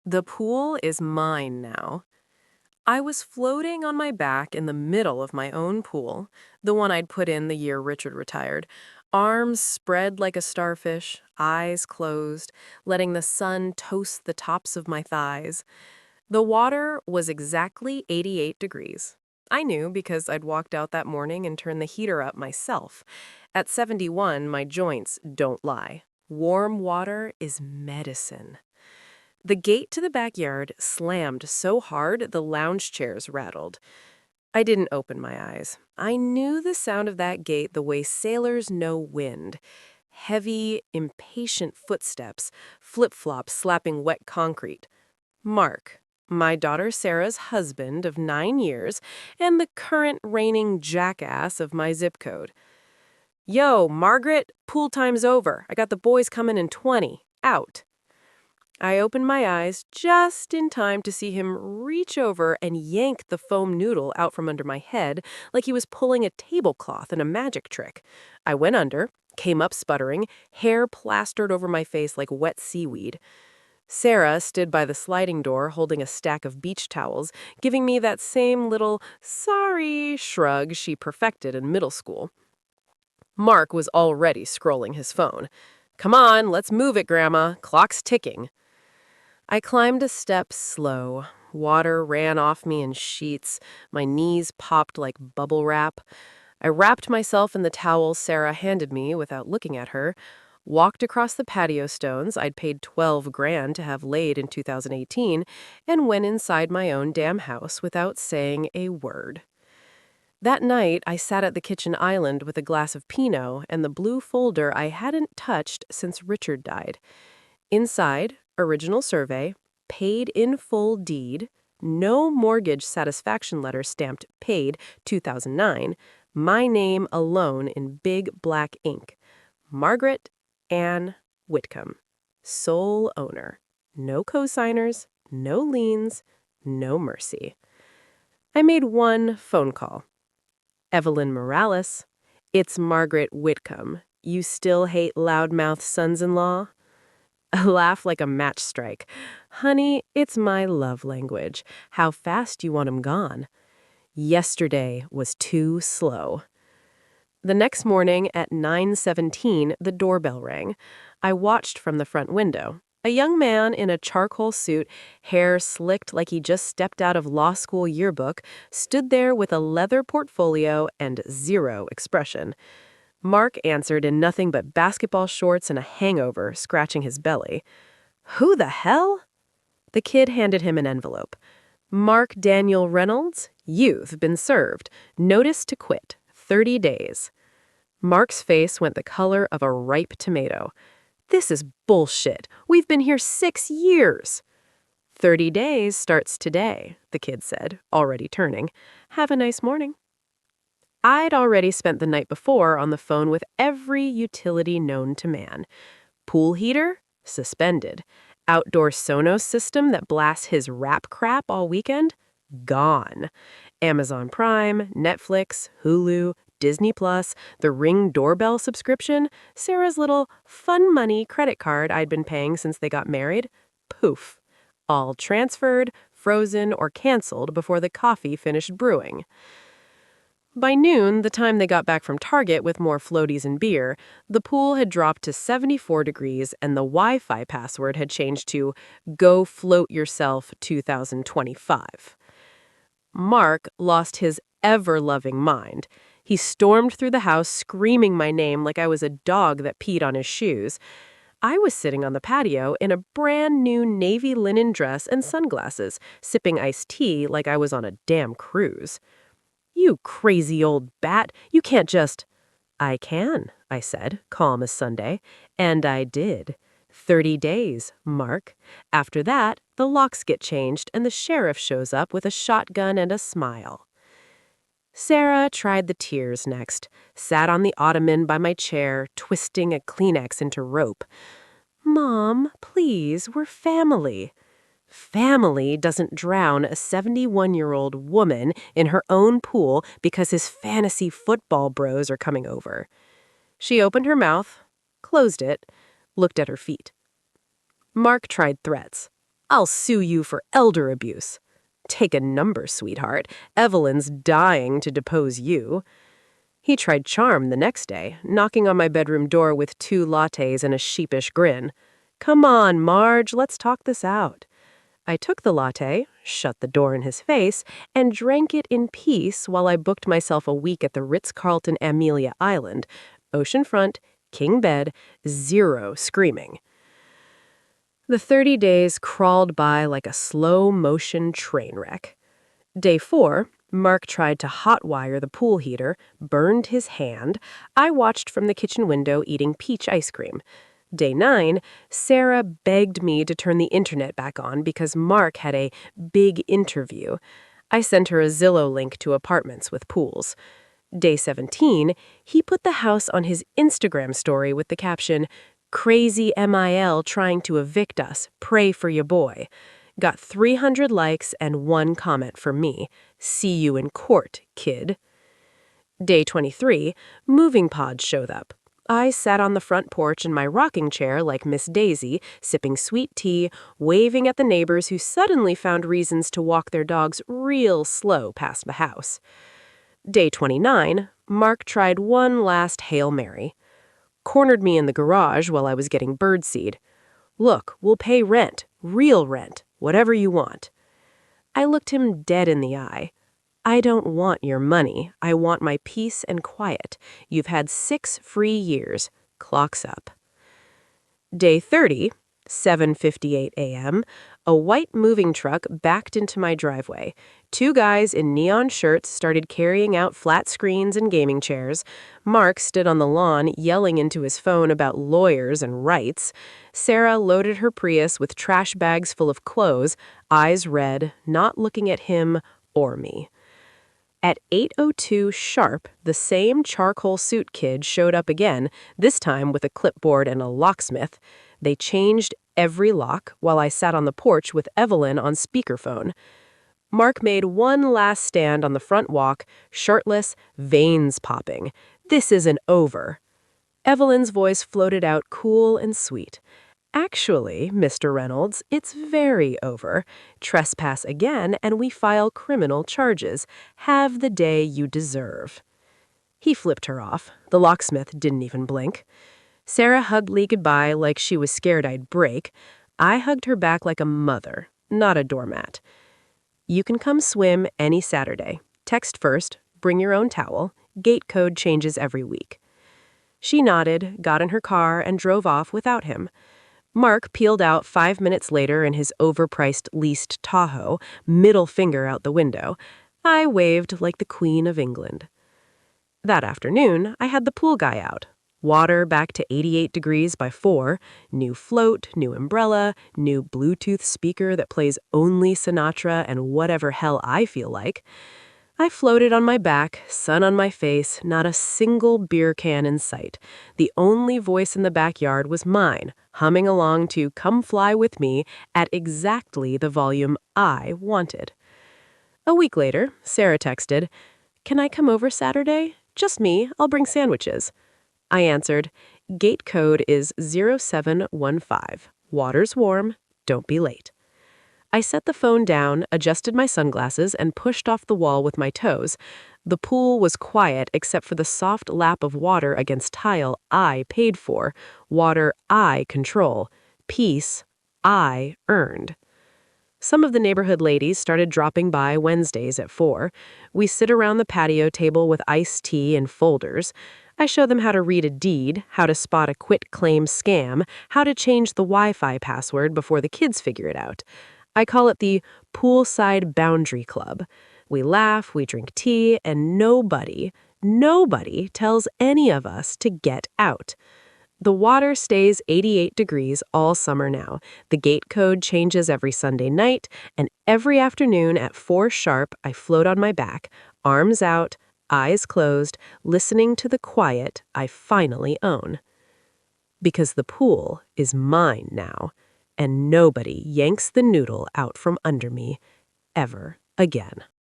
The pool is mine now. I was floating on my back in the middle of my own pool, the one I'd put in the year Richard retired, arms spread like a starfish, eyes closed, letting the sun toast the tops of my thighs. The water was exactly 88 degrees. I knew because I'd walked out that morning and turned the heater up myself. At 71, my joints don't lie. Warm water is medicine. The gate to the backyard slammed so hard the lounge chairs rattled. I didn't open my eyes. I knew the sound of that gate the way sailors know wind. Heavy, impatient footsteps, flip-flops slapping wet concrete. Mark, my daughter Sarah's husband of 9 years, and the current reigning jackass of my zip code. Yo, Margaret, pool time's over. I got the boys coming in 20. Out. I opened my eyes just in time to see him reach over and yank the foam noodle out from under my head like he was pulling a tablecloth in a magic trick. I went under, came up sputtering, hair plastered over my face like wet seaweed. Sarah stood by the sliding door holding a stack of beach towels, giving me that same little sorry shrug she perfected in middle school. Mark was already scrolling his phone. Come on, let's move it, Grandma. Clock's ticking. I climbed a step slow. Water ran off me in sheets. My knees popped like bubble wrap. I wrapped myself in the towel Sarah handed me without looking at her, walked across the patio stones I'd paid 12 grand to have laid in 2018, and went inside my own damn house without saying a word. That night, I sat at the kitchen island with a glass of Pinot and the blue folder I hadn't touched since Richard died. Inside, original survey, paid in full deed, no mortgage satisfaction letter stamped paid 2009, my name alone in big black ink. Margaret Ann Whitcomb, sole owner. No co-signers, no liens, no mercy. I made one phone call. Evelyn Morales, it's Margaret Whitcomb. You still hate loudmouth sons-in-law? A laugh like a match strike. Honey, it's my love language. How fast you want 'em gone. Yesterday was too slow. The next morning at 9:17, the doorbell rang. I watched from the front window. A young man in a charcoal suit, hair slicked like he just stepped out of law school yearbook, stood there with a leather portfolio and zero expression. Mark answered in nothing but basketball shorts and a hangover, scratching his belly. Who the hell? The kid handed him an envelope. Mark Daniel Reynolds, you've been served. Notice to quit. 30 days. Mark's face went the color of a ripe tomato. This is bullshit. We've been here 6 years. 30 days starts today, the kid said, already turning. Have a nice morning. I'd already spent the night before on the phone with every utility known to man. Pool heater? Suspended. Outdoor Sonos system that blasts his rap crap all weekend? Gone. Amazon Prime, Netflix, Hulu, Disney Plus, the Ring doorbell subscription, Sarah's little fun money credit card I'd been paying since they got married. Poof. All transferred, frozen, or canceled before the coffee finished brewing. By noon, the time they got back from Target with more floaties and beer, the pool had dropped to 74 degrees and the Wi-Fi password had changed to Go Float Yourself 2025. Mark lost his ever-loving mind. He stormed through the house screaming my name like I was a dog that peed on his shoes. I was sitting on the patio in a brand new navy linen dress and sunglasses, sipping iced tea like I was on a damn cruise. You crazy old bat, you can't just... I can, I said, calm as Sunday. And I did. 30 days, Mark. After that, the locks get changed and the sheriff shows up with a shotgun and a smile. Sarah tried the tears next, sat on the ottoman by my chair, twisting a Kleenex into rope. Mom, please, we're family. Family doesn't drown a 71-year-old woman in her own pool because his fantasy football bros are coming over. She opened her mouth, closed it, looked at her feet. Mark tried threats. I'll sue you for elder abuse. Take a number, sweetheart. Evelyn's dying to depose you. He tried charm the next day, knocking on my bedroom door with 2 lattes and a sheepish grin. Come on, Marge, let's talk this out. I took the latte, shut the door in his face, and drank it in peace while I booked myself a week at the Ritz-Carlton Amelia Island. Oceanfront, king bed, 0 screaming. The 30 days crawled by like a slow-motion train wreck. Day 4, Mark tried to hotwire the pool heater, burned his hand. I watched from the kitchen window eating peach ice cream. Day 9, Sarah begged me to turn the internet back on because Mark had a big interview. I sent her a Zillow link to apartments with pools. Day 17, he put the house on his Instagram story with the caption, "Crazy MIL trying to evict us. Pray for your boy." Got 300 likes and 1 comment from me. See you in court, kid. Day 23, moving pods showed up. I sat on the front porch in my rocking chair like Miss Daisy, sipping sweet tea, waving at the neighbors who suddenly found reasons to walk their dogs real slow past the house. Day 29, Mark tried one last Hail Mary. Cornered me in the garage while I was getting birdseed. Look, we'll pay rent, real rent, whatever you want. I looked him dead in the eye. I don't want your money. I want my peace and quiet. You've had 6 free years. Clock's up. Day 30, 7:58 a.m., a white moving truck backed into my driveway. 2 guys in neon shirts started carrying out flat screens and gaming chairs. Mark stood on the lawn yelling into his phone about lawyers and rights. Sarah loaded her Prius with trash bags full of clothes, eyes red, not looking at him or me. At 8:02 sharp, the same charcoal suit kid showed up again, this time with a clipboard and a locksmith. They changed every lock while I sat on the porch with Evelyn on speakerphone. Mark made one last stand on the front walk, shirtless, veins popping. This isn't over. Evelyn's voice floated out cool and sweet. Actually, Mr. Reynolds, it's very over. Trespass again, and we file criminal charges. Have the day you deserve. He flipped her off. The locksmith didn't even blink. Sarah hugged Lee goodbye like she was scared I'd break. I hugged her back like a mother, not a doormat. You can come swim any Saturday. Text first, bring your own towel. Gate code changes every week. She nodded, got in her car, and drove off without him. Mark peeled out 5 minutes later in his overpriced leased Tahoe, middle finger out the window. I waved like the Queen of England. That afternoon, I had the pool guy out. Water back to 88 degrees by 4, new float, new umbrella, new Bluetooth speaker that plays only Sinatra and whatever hell I feel like. I floated on my back, sun on my face, not a single beer can in sight. The only voice in the backyard was mine, humming along to Come Fly With Me at exactly the volume I wanted. A week later, Sarah texted, "Can I come over Saturday? Just me, I'll bring sandwiches." I answered, "Gate code is 0715. Water's warm, don't be late." I set the phone down, adjusted my sunglasses, and pushed off the wall with my toes. The pool was quiet except for the soft lap of water against tile I paid for, water I control, peace I earned. Some of the neighborhood ladies started dropping by Wednesdays at 4. We sit around the patio table with iced tea and folders. I show them how to read a deed, how to spot a quitclaim scam, how to change the Wi-Fi password before the kids figure it out. I call it the Poolside Boundary Club. We laugh, we drink tea, and nobody tells any of us to get out. The water stays 88 degrees all summer now. The gate code changes every Sunday night, and every afternoon at 4 sharp, I float on my back, arms out, eyes closed, listening to the quiet I finally own. Because the pool is mine now, and nobody yanks the noodle out from under me ever again.